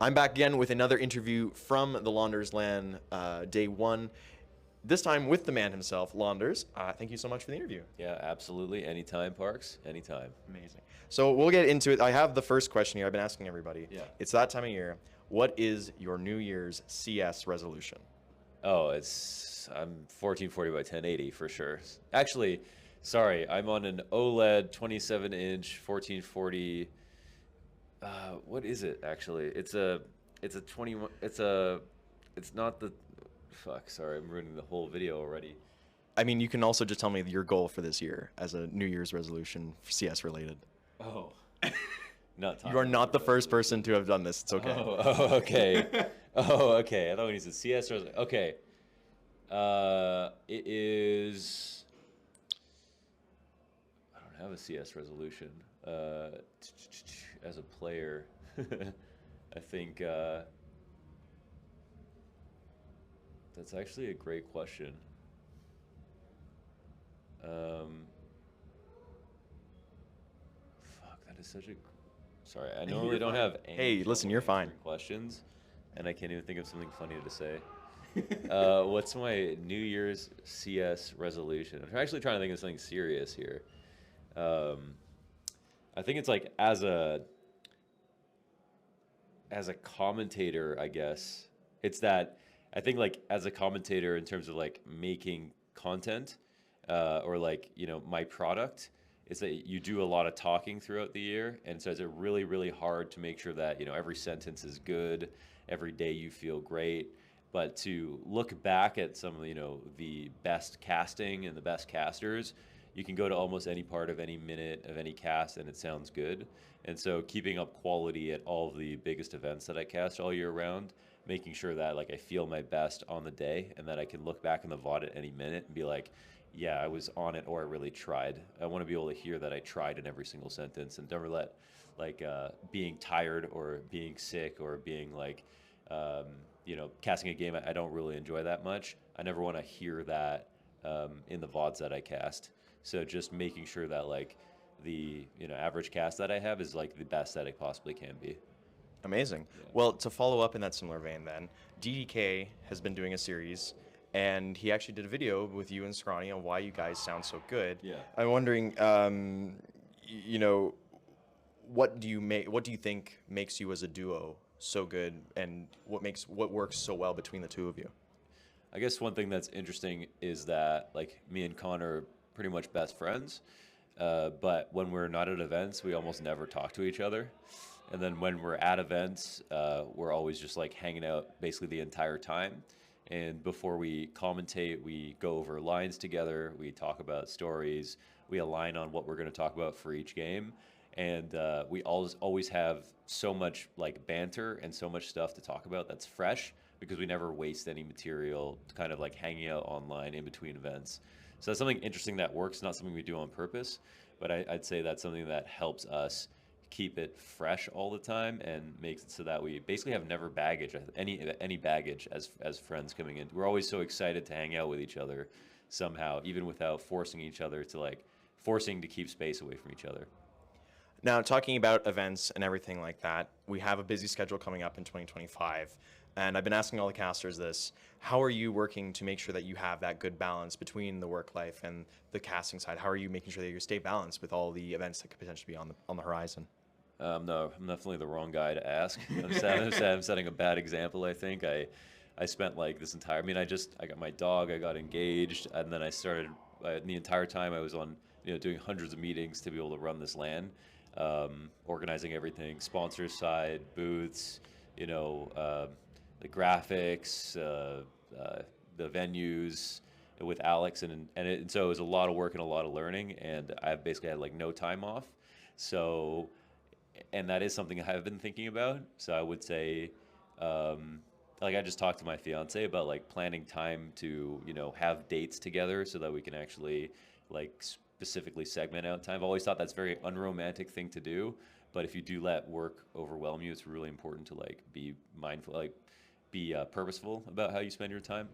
I'm back again with another interview from the Launders Lan day one. This time with the man himself, Launders. Thank you so much for the interview. Yeah, absolutely. Anytime, Parks. Anytime. Amazing. So we'll get into it. I have the first question here. I've been asking everybody. Yeah. It's that time of year. What is your New Year's CS resolution? Oh, I'm 1440 by 1080 for sure. Actually, sorry, I'm on an OLED 27-inch 1440. What is it actually? It's a 21. It's not the. Fuck. Sorry, I'm ruining the whole video already. I mean, you can also just tell me your goal for this year as a New Year's resolution, CS related. Oh. Not You are not the first person to have done this. It's okay. Oh, okay. Oh, okay. I thought when you said CS, okay. It is. I don't have a CS resolution. As a player, I think that's actually a great question. Fuck, that is such a. Sorry, I normally don't have any. Hey, listen, you're trouble fine. answering questions, and I can't even think of something funny to say. What's my New Year's CS resolution? I'm actually trying to think of something serious here. I think it's like as a commentator, I guess it's that I think like as a commentator in terms of like making content or like my product is that you do a lot of talking throughout the year, and so it's really hard to make sure that every sentence is good, every day you feel great. But to look back at some of the best casting and the best casters, you can go to almost any part of any minute of any cast and it sounds good. And so keeping up quality at all of the biggest events that I cast all year round, making sure that like I feel my best on the day and that I can look back in the VOD at any minute and be like, yeah, I was on it or I really tried. I want to be able to hear that I tried in every single sentence and never let like being tired or being sick or being like, casting a game I don't really enjoy that much. I never want to hear that in the VODs that I cast. So just making sure that like the average cast that I have is like the best that it possibly can be. Amazing. Yeah. Well, to follow up in that similar vein, then, DDK has been doing a series, and he actually did a video with you and Scrawny on why you guys sound so good. Yeah. I'm wondering, what do you think makes you as a duo so good, and what works so well between the two of you? I guess one thing that's interesting is that like me and Connor are pretty much best friends, but when we're not at events, we almost never talk to each other. And then when we're at events, we're always just like hanging out basically the entire time. And before we commentate, we go over lines together, we talk about stories, we align on what we're going to talk about for each game. And we always have so much like banter and so much stuff to talk about that's fresh because we never waste any material kind of like hanging out online in between events. So that's something interesting that works, not something we do on purpose, but I'd say that's something that helps us keep it fresh all the time and makes it so that we basically have never baggage, any baggage as friends coming in. We're always so excited to hang out with each other somehow, even without forcing each other to like forcing to keep space away from each other. Now, talking about events and everything like that, we have a busy schedule coming up in 2025. And I've been asking all the casters this. How are you working to make sure that you have that good balance between the work life and the casting side? How are you making sure that you stay balanced with all the events that could potentially be on the horizon? No, I'm definitely the wrong guy to ask. I'm setting a bad example, I think. I spent like this entire, I got my dog, I got engaged, and then I started, the entire time I was on, doing hundreds of meetings to be able to run this LAN. Organizing everything, sponsor side, booths, the graphics, the venues with Alex, and so it was a lot of work and a lot of learning, and I basically had like no time off. So, and that is something I've been thinking about. So I would say, like I just talked to my fiance about like planning time to have dates together so that we can actually like specifically segment out time. I've always thought that's a very unromantic thing to do, but if you do let work overwhelm you, it's really important to like be mindful, like be purposeful about how you spend your time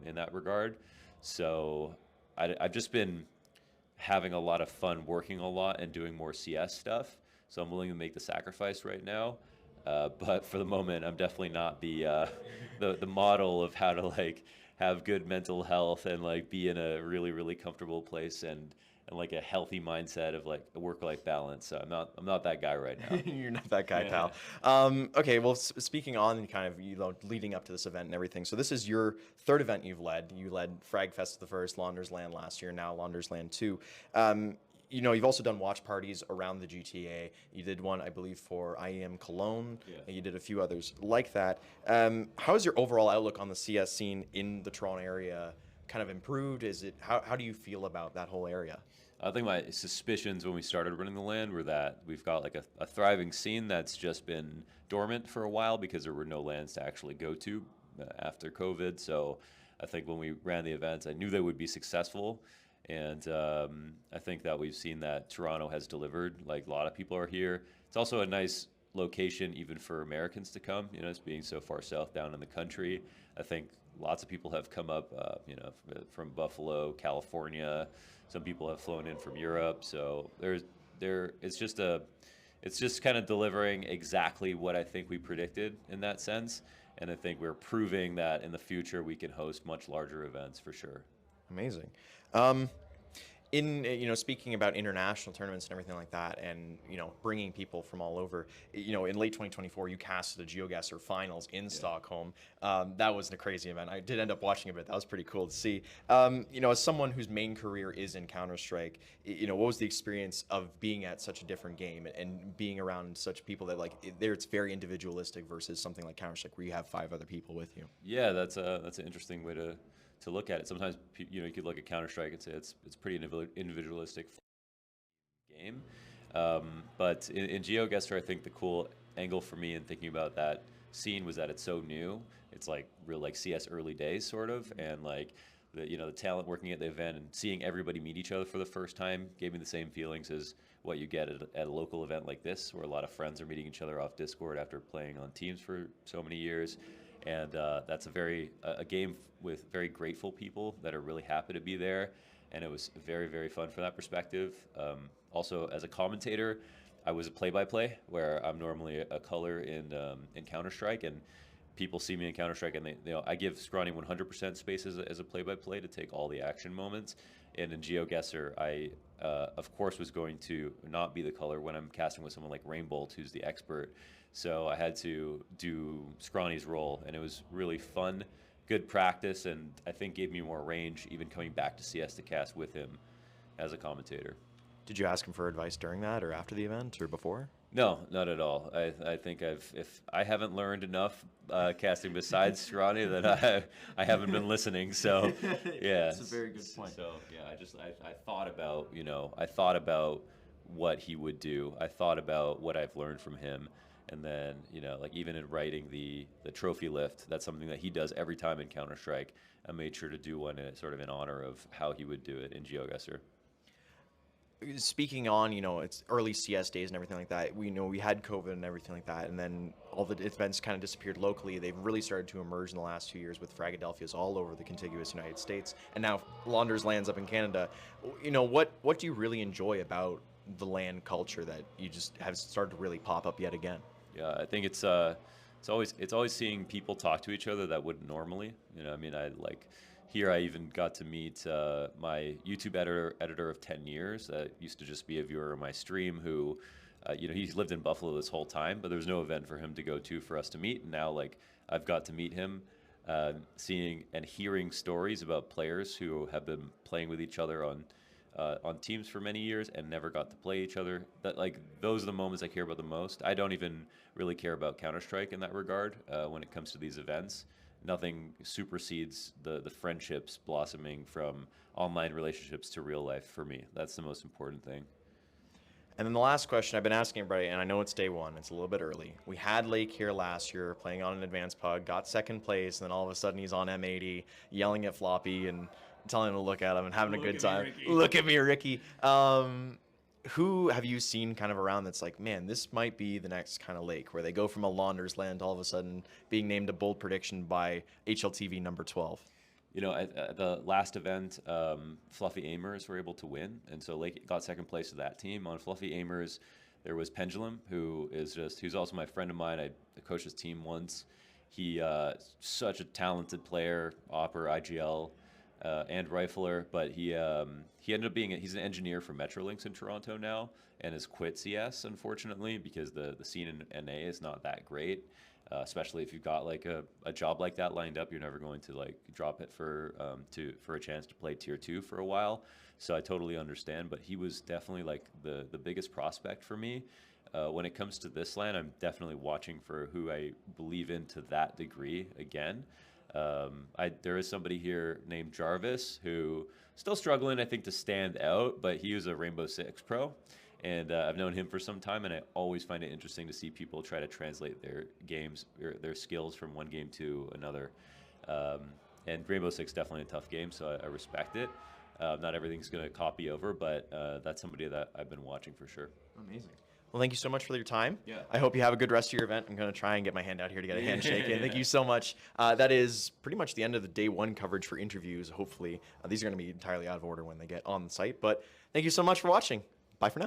in that regard. So I've just been having a lot of fun working a lot and doing more CS stuff. So I'm willing to make the sacrifice right now. But for the moment, I'm definitely not the model of how to like have good mental health and like be in a really really comfortable place and like a healthy mindset of like a work-life balance. So I'm not that guy right now. You're not that guy, pal. Okay, well, speaking on kind of leading up to this event and everything. So this is your third event you've led. You led Frag Fest the first, Launders Lan last year, now Launders Lan 2. You've also done watch parties around the GTA. You did one, I believe, for IEM Cologne. Yeah. And you did a few others like that. How has your overall outlook on the CS scene in the Toronto area kind of improved? How do you feel about that whole area? I think my suspicions when we started running the land were that we've got like a thriving scene that's just been dormant for a while because there were no lands to actually go to after COVID. So I think when we ran the events, I knew they would be successful. And I think that we've seen that Toronto has delivered. Like a lot of people are here. It's also a nice location even for Americans to come. You know, it's being so far south down in the country. I think lots of people have come up, from Buffalo, California. Some people have flown in from Europe. So it's just kind of delivering exactly what I think we predicted in that sense. And I think we're proving that in the future we can host much larger events for sure. Amazing. Speaking about international tournaments and everything like that, and bringing people from all over, in late 2024 you casted the GeoGuessr finals in Stockholm. That was a crazy event. I did end up watching a bit. That was pretty cool to see. As someone whose main career is in Counter-Strike, what was the experience of being at such a different game and being around such people that it's very individualistic versus something like Counter-Strike where you have 5 other people with you? Yeah, that's an interesting way to look at it. Sometimes you could look at Counter-Strike and say it's pretty individualistic game, but in GeoGuessr, I think the cool angle for me in thinking about that scene was that it's so new. It's like real like CS early days sort of, and like the talent working at the event and seeing everybody meet each other for the first time gave me the same feelings as what you get at a local event like this, where a lot of friends are meeting each other off Discord after playing on teams for so many years. And that's a game with very grateful people that are really happy to be there, and it was very very fun from that perspective. Also, as a commentator, I was a play-by-play where I'm normally a color in Counter-Strike, and people see me in Counter-Strike, and I give Scrawny 100% space as a play-by-play to take all the action moments. And in GeoGuessr, I of course was going to not be the color when I'm casting with someone like Rainbolt, who's the expert. So I had to do Scrawny's role, and it was really fun, good practice, and I think gave me more range even coming back to CS to cast with him as a commentator. Did you ask him for advice during that or after the event or before? No, not at all. I think if I haven't learned enough casting besides Scrawny, then I haven't been listening. So yeah, that's a very good point. So yeah, I thought about what he would do. I thought about what I've learned from him. And then, like even in writing the trophy lift, that's something that he does every time in Counter-Strike. I made sure to do one sort of in honor of how he would do it in GeoGuessr. Speaking on, it's early CS days and everything like that. We had COVID and everything like that, and then all the events kind of disappeared locally. They've really started to emerge in the last 2 years with Fragadelphias all over the contiguous United States, and now Launders Lan's up in Canada. What do you really enjoy about the LAN culture that you just have started to really pop up yet again? Yeah, I think it's always seeing people talk to each other that wouldn't normally. I mean, here I even got to meet my YouTube editor of 10 years that used to just be a viewer of my stream who, he's lived in Buffalo this whole time, but there was no event for him to go to for us to meet. And now, I've got to meet him, seeing and hearing stories about players who have been playing with each other on teams for many years and never got to play each other. Those are the moments I care about the most. I don't even really care about Counter-Strike in that regard when it comes to these events. Nothing supersedes the friendships blossoming from online relationships to real life for me. That's the most important thing. And then the last question I've been asking everybody, and I know it's day one, it's a little bit early. We had Lake here last year playing on an advanced pug, got second place, and then all of a sudden he's on M80 yelling at Floppy and telling him to look at him and having a good time. Look at me, Ricky. Who have you seen kind of around that's like, man, this might be the next kind of Lake, where they go from a Launders Lan to all of a sudden being named a bold prediction by HLTV number 12? At the last event, Fluffy Aimers were able to win, and so Lake got second place to that team. On Fluffy Aimers, There was Pendulum, who's also my friend of mine. I coached his team once. He such a talented player, Opper, IGL, and rifler, but he ended up he's an engineer for Metrolinx in Toronto now, and has quit CS unfortunately because the scene in NA is not that great. Especially if you've got like a job like that lined up, you're never going to like drop it for a chance to play tier 2 for a while. So I totally understand, but he was definitely like the biggest prospect for me. When it comes to this LAN, I'm definitely watching for who I believe in to that degree again. There is somebody here named Jarvis who still struggling, I think, to stand out, but he was a Rainbow Six pro. And I've known him for some time, and I always find it interesting to see people try to translate their games or their skills from one game to another. And Rainbow Six definitely a tough game, so I respect it. Not everything's going to copy over, but that's somebody that I've been watching for sure. Amazing. Well, thank you so much for your time. Yeah. I hope you have a good rest of your event. I'm going to try and get my hand out here to get a handshake in. Thank you so much. That is pretty much the end of the day one coverage for interviews, hopefully. These are going to be entirely out of order when they get on the site. But thank you so much for watching. Bye for now.